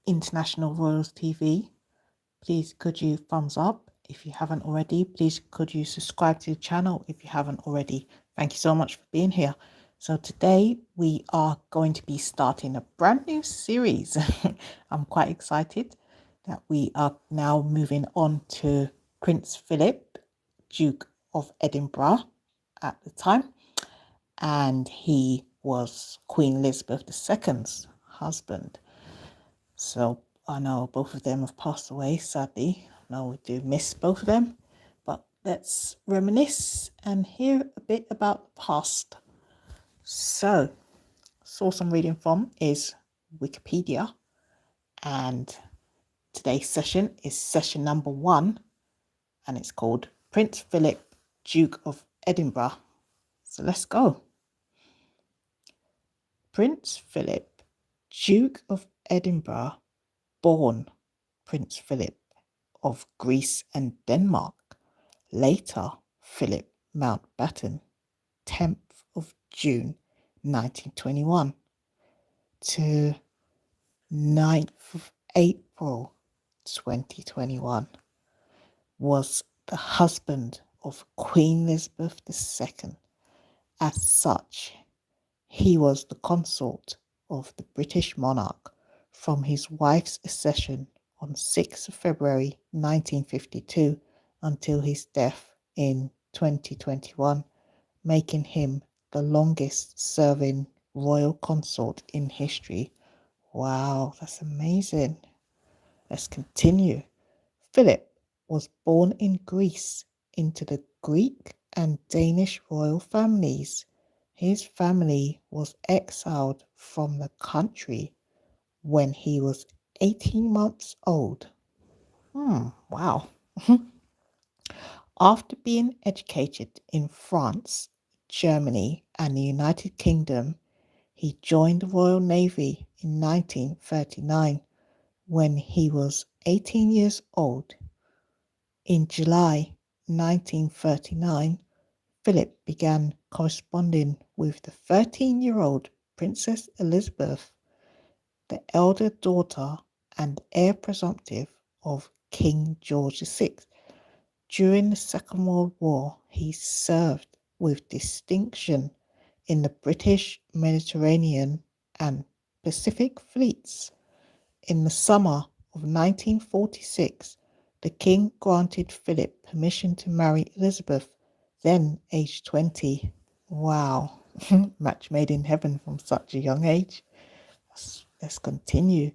International Royals TV. Please could you thumbs up if you haven't already. Please could you subscribe to the channel if you haven't already. Thank you so much for being here. So today we are going to be starting a brand new series. I'm quite excited that we are now moving on to Prince Philip, Duke of Edinburgh at the time, and he was Queen Elizabeth II's husband. So I know both of them have passed away, sadly. I know we do miss both of them, but let's reminisce and hear a bit about the past. So, source I'm reading from is Wikipedia, and today's session is session number 1, and it's called Prince Philip, Duke of Edinburgh. So let's go. Prince Philip, Duke of Edinburgh, born Prince Philip of Greece and Denmark, later Philip Mountbatten, 10th of June 1921 to 9th of April 2021, was the husband of Queen Elizabeth II. As such, he was the consort of the British monarch from his wife's accession on 6th of February 1952 until his death in 2021, making him the longest serving royal consort in history. Wow, that's amazing. Let's continue. Philip was born in Greece into the Greek and Danish royal families. His family was exiled from the country when he was 18 months old. Wow. After being educated in France, Germany, and the United Kingdom, he joined the Royal Navy in 1939 when he was 18 years old. In July 1939, Philip began corresponding with the 13-year-old Princess Elizabeth, the elder daughter and heir presumptive of King George VI. During the Second World War, he served with distinction in the British Mediterranean and Pacific fleets. In the summer of 1946, the king granted Philip permission to marry Elizabeth, then aged 20. Wow, match made in heaven from such a young age. Let's continue.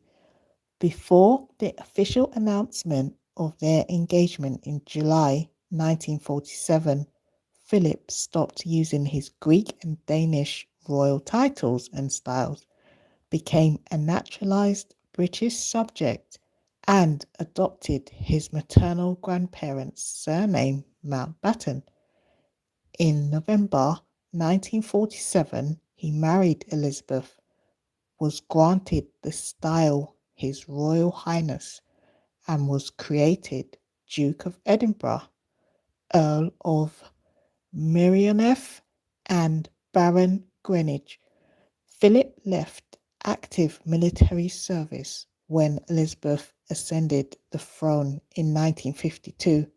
Before the official announcement of their engagement in July 1947, Philip stopped using his Greek and Danish royal titles and styles, became a naturalized British subject, and adopted his maternal grandparents' surname Mountbatten. In November 1947, he married Elizabeth, was granted the style His Royal Highness, and was created Duke of Edinburgh, Earl of Merioneth, and Baron Greenwich. Philip left active military service when Elizabeth ascended the throne in 1952,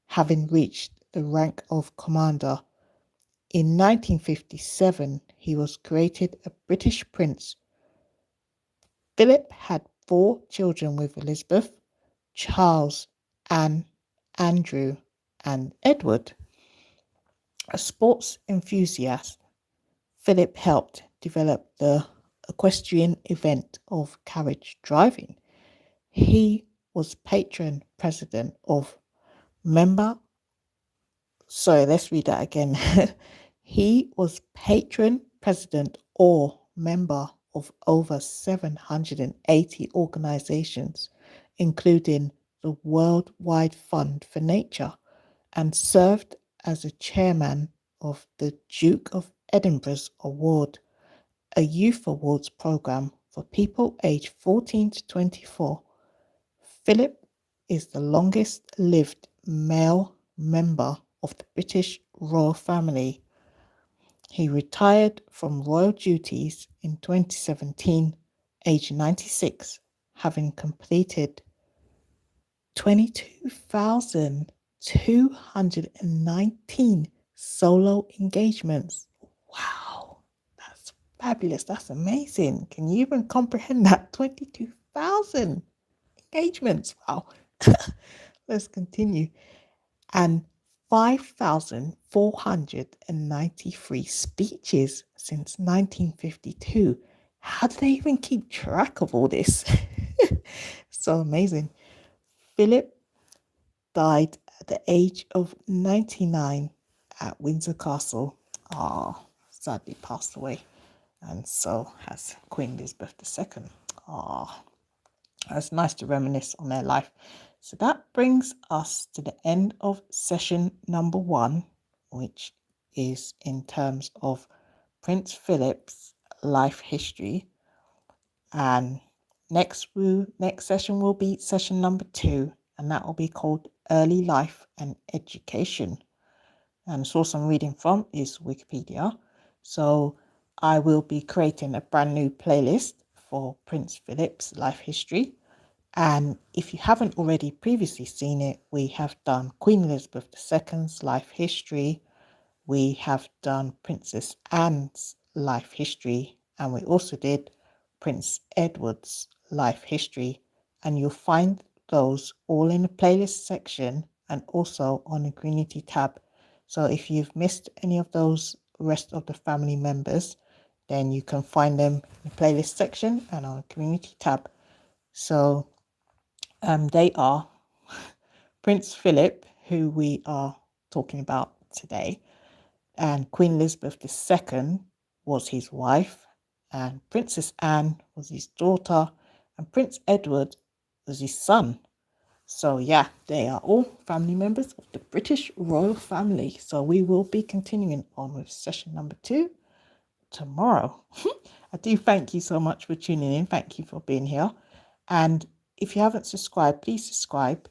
having reached the rank of commander. In 1957, he was created a British prince. Philip had 4 children with Elizabeth: Charles, Anne, Andrew, and Edward. A sports enthusiast, Philip helped develop the equestrian event of carriage driving. He was patron president of He was patron president or member of over 780 organizations, including the Worldwide Fund for Nature, and served as a chairman of the Duke of Edinburgh's Award, a youth awards program for people aged 14 to 24. Philip is the longest lived male member of the British royal family. He retired from royal duties in 2017, aged 96, having completed 22,219 solo engagements. Wow, that's fabulous. That's amazing. Can you even comprehend that? 22,000 engagements. Wow. Let's continue. And 5,493 speeches since 1952. How do they even keep track of all this? So amazing. Philip died at the age of 99 at Windsor Castle. Sadly passed away. And so has Queen Elizabeth II. It's nice to reminisce on their life. So that brings us to the end of session number 1, which is in terms of Prince Philip's life history. And next session will be session number 2, and that will be called Early Life and Education. And the source I'm reading from is Wikipedia. So I will be creating a brand new playlist for Prince Philip's life history. And if you haven't already previously seen it, we have done Queen Elizabeth II's life history. We have done Princess Anne's life history. And we also did Prince Edward's life history. And you'll find those all in the playlist section and also on the community tab. So if you've missed any of those rest of the family members, then you can find them in the playlist section and on the community tab. So they are Prince Philip, who we are talking about today, and Queen Elizabeth II was his wife, and Princess Anne was his daughter, and Prince Edward was his son. So yeah, they are all family members of the British royal family. So we will be continuing on with session number 2 tomorrow. I do thank you so much for tuning in. Thank you for being here. And if you haven't subscribed, please subscribe.